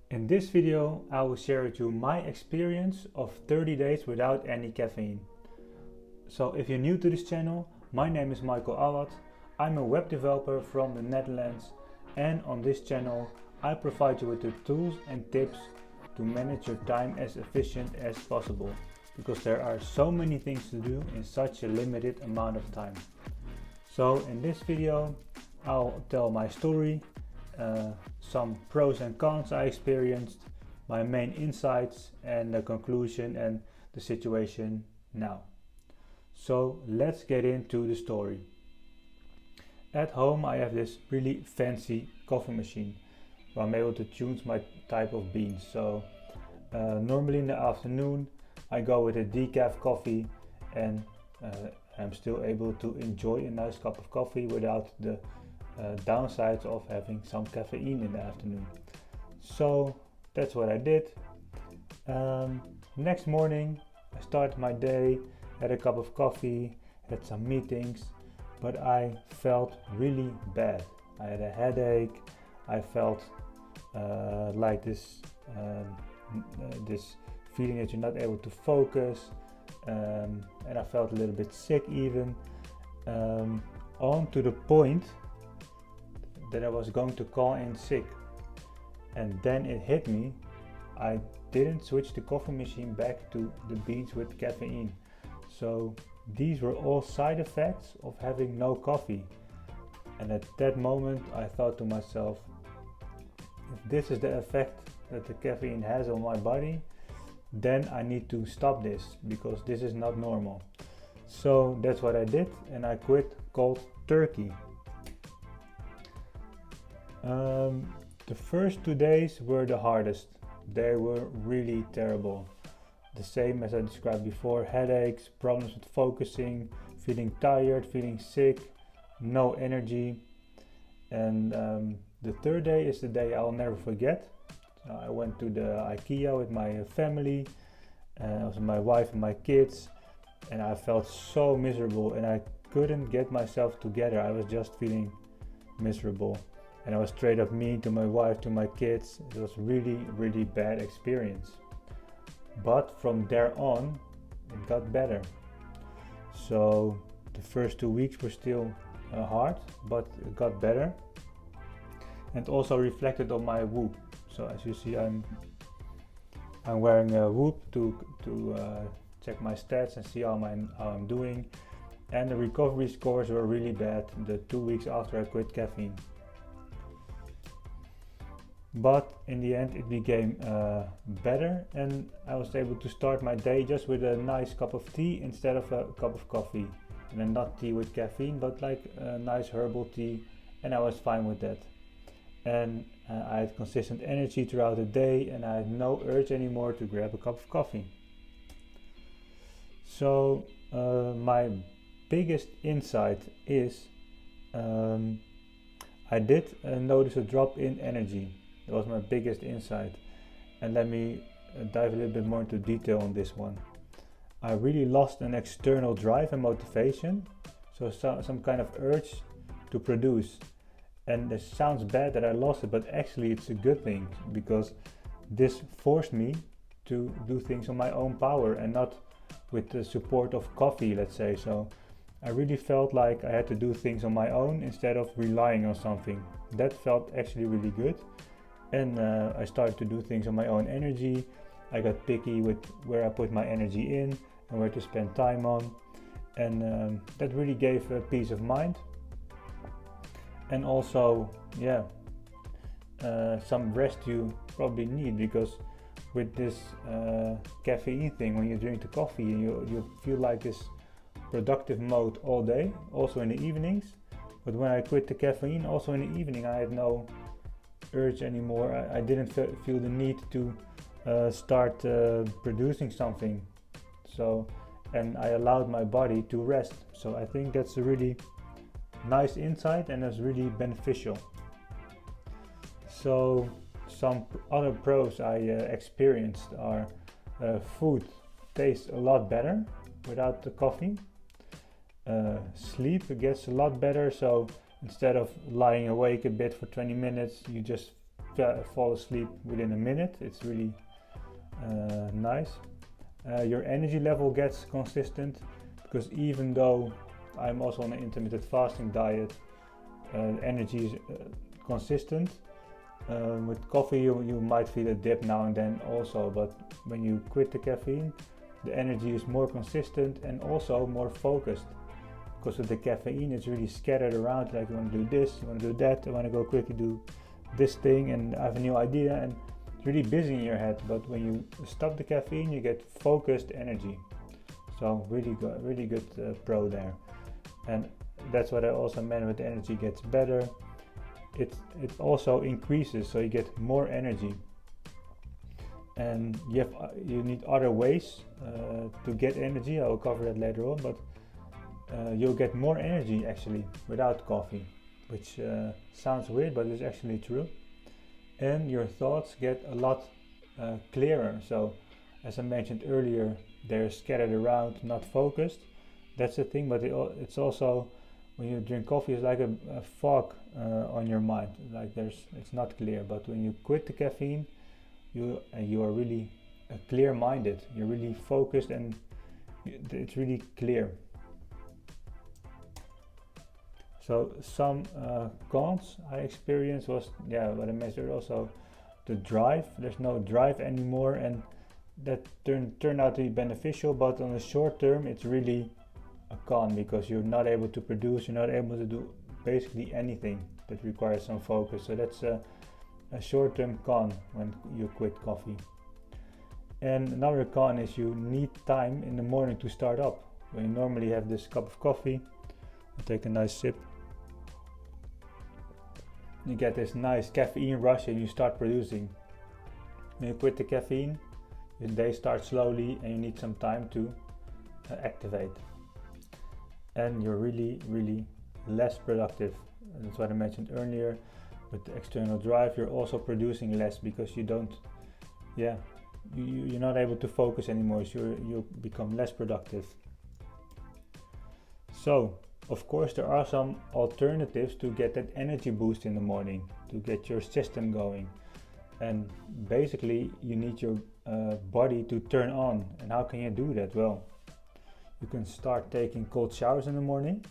In this video, I will share with you my experience of 30 days without any caffeine. So if you're new to this channel, my name is Michael Awad. I'm a web developer from the Netherlands, and on this channel I provide you with the tools and tips to manage your time as efficient as possible, because there are so many things to do in such a limited amount of time. So in this video I'll tell my story, some pros and cons I experienced, my main insights, and the conclusion and the situation now. So let's get into the story. At home I have this really fancy coffee machine where I'm able to choose my type of beans. So normally in the afternoon I go with a decaf coffee, and I'm still able to enjoy a nice cup of coffee without the downsides of having some caffeine in the afternoon. So that's what I did. Next morning I started my day, had a cup of coffee, had some meetings, but I felt really bad. I had a headache, I felt like this feeling that you're not able to focus, and I felt a little bit sick even, on to the point that I was going to call in sick. And then it hit me, I didn't switch the coffee machine back to the beans with caffeine. So these were all side effects of having no coffee. And at that moment I thought to myself, if this is the effect that the caffeine has on my body, then I need to stop this, because this is not normal. So that's what I did, and I quit cold turkey. The first 2 days were the hardest. They were really terrible. The same as I described before: headaches, problems with focusing, feeling tired, feeling sick, no energy. And the third day is the day I'll never forget. So I went to the IKEA with my family, also my wife and my kids, and I felt so miserable and I couldn't get myself together. I was just feeling miserable. And I was straight up mean to my wife, to my kids. It was really bad experience. But from there on, it got better. So the first 2 weeks were still hard, but it got better. And also reflected on my Whoop. So as you see, I'm wearing a Whoop to check my stats and see how I'm doing. And the recovery scores were really bad the 2 weeks after I quit caffeine. But in the end it became better, and I was able to start my day just with a nice cup of tea instead of a cup of coffee. And then not tea with caffeine, but like a nice herbal tea, and I was fine with that. And I had consistent energy throughout the day, and I had no urge anymore to grab a cup of coffee. So my biggest insight is I did notice a drop in energy. That was my biggest insight, and let me dive a little bit more into detail on this one. I really lost an external drive and motivation, so some kind of urge to produce. And it sounds bad that I lost it, but actually it's a good thing, because this forced me to do things on my own power and not with the support of coffee, let's say. So I really felt like I had to do things on my own instead of relying on something. That felt actually really good. And I started to do things on my own energy. I got picky with where I put my energy in and where to spend time on. And that really gave a peace of mind. And also, some rest you probably need, because with this caffeine thing, when you drink the coffee, you feel like this productive mode all day, also in the evenings. But when I quit the caffeine, also in the evening, I had no urge anymore. I didn't feel the need to start producing something. So, and I allowed my body to rest. So I think that's a really nice insight, and that's really beneficial. So some other pros I experienced are food tastes a lot better without the coffee. Sleep gets a lot better, so instead of lying awake a bit for 20 minutes, you just fall asleep within a minute. It's really nice. Your energy level gets consistent, because even though I'm also on an intermittent fasting diet, energy is consistent. With coffee you might feel a dip now and then also, but when you quit the caffeine, the energy is more consistent and also more focused. Because with the caffeine it's really scattered around, like you want to do this, you want to do that, I want to go quickly do this thing and I have a new idea, and it's really busy in your head. But when you stop the caffeine you get focused energy. So really good pro there. And that's what I also meant with the energy gets better. It also increases, so you get more energy. And you need other ways to get energy. I will cover that later on, but you'll get more energy actually without coffee, which sounds weird, but it's actually true. And your thoughts get a lot clearer. So as I mentioned earlier, they're scattered around, not focused. That's the thing, but it's also, when you drink coffee, it's like a fog on your mind. Like it's not clear. But when you quit the caffeine, you are really clear-minded. You're really focused, and it's really clear. So some cons I experienced was, what I mentioned also, the drive. There's no drive anymore, and that turned out to be beneficial. But on the short term, it's really a con, because you're not able to produce, you're not able to do basically anything that requires some focus. So that's a short-term con when you quit coffee. And another con is you need time in the morning to start up. When you normally have this cup of coffee, I'll take a nice sip, you get this nice caffeine rush and you start producing. When you quit the caffeine, your day starts slowly and you need some time to activate. And you're really less productive. And that's what I mentioned earlier. With the external drive, you're also producing less, because you don't, you're not able to focus anymore, so you become less productive. So, of course, there are some alternatives to get that energy boost in the morning, to get your system going. And basically, you need your body to turn on. And how can you do that? Well, you can start taking cold showers in the morning.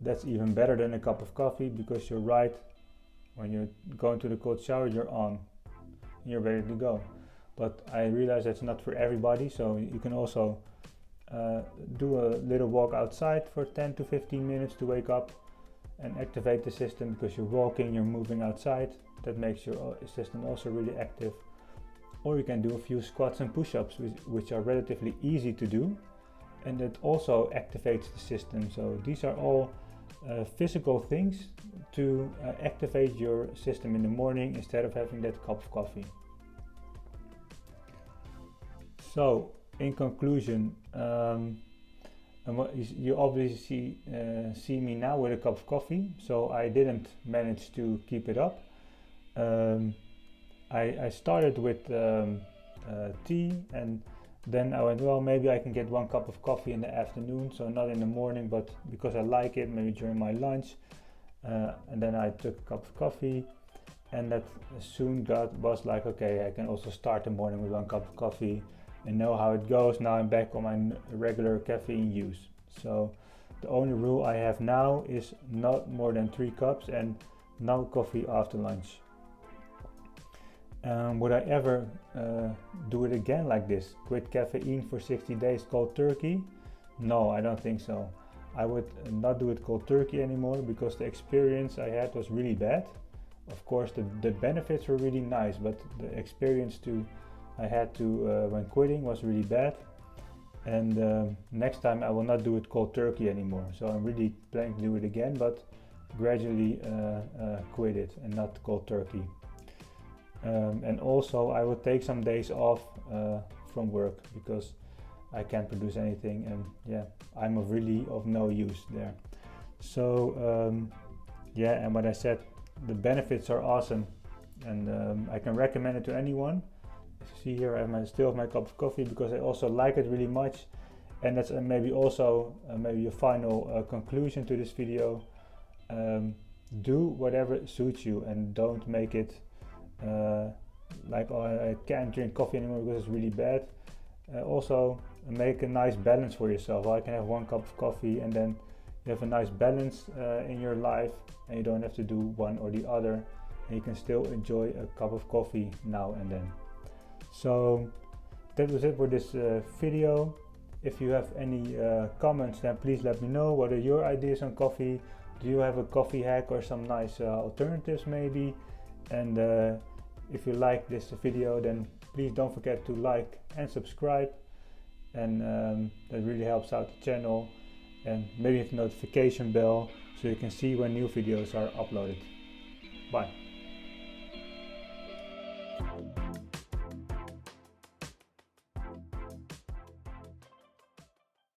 That's even better than a cup of coffee, because you're right, when you're going to the cold shower, you're on, you're ready to go. But I realize that's not for everybody, so you can also do a little walk outside for 10 to 15 minutes to wake up and activate the system, because you're walking, you're moving outside. That makes your system also really active. Or you can do a few squats and push-ups, which are relatively easy to do, and it also activates the system. So these are all physical things to activate your system in the morning instead of having that cup of coffee. So in conclusion, you obviously see me now with a cup of coffee, so I didn't manage to keep it up. I started with tea, and then I went, well, maybe I can get one cup of coffee in the afternoon, so not in the morning, but because I like it, maybe during my lunch. And then I took a cup of coffee, and that soon was like, okay, I can also start the morning with one cup of coffee and know how it goes. Now I'm back on my regular caffeine use. So the only rule I have now is not more than 3 cups and no coffee after lunch. Would I ever do it again like this? Quit caffeine for 60 days cold turkey? No, I don't think so. I would not do it cold turkey anymore, because the experience I had was really bad. Of course, the benefits were really nice, but the experience I had when quitting was really bad. And next time I will not do it cold turkey anymore. So I'm really planning to do it again, but gradually quit it and not cold turkey. And also I will take some days off from work, because I can't produce anything, and I'm really of no use there. So and what I said, the benefits are awesome, and I can recommend it to anyone. As you see here, I still have my cup of coffee because I also like it really much. And that's maybe also maybe a final conclusion to this video. Do whatever suits you, and don't make it like, oh, I can't drink coffee anymore because it's really bad. Also make a nice balance for yourself. I can have 1 cup of coffee and then you have a nice balance in your life, and you don't have to do one or the other, and you can still enjoy a cup of coffee now and then. So that was it for this video. If you have any comments, then please let me know. What are your ideas on coffee? Do you have a coffee hack or some nice alternatives maybe? And if you like this video, then please don't forget to like and subscribe, and that really helps out the channel. And maybe hit the notification bell so you can see when new videos are uploaded. Bye.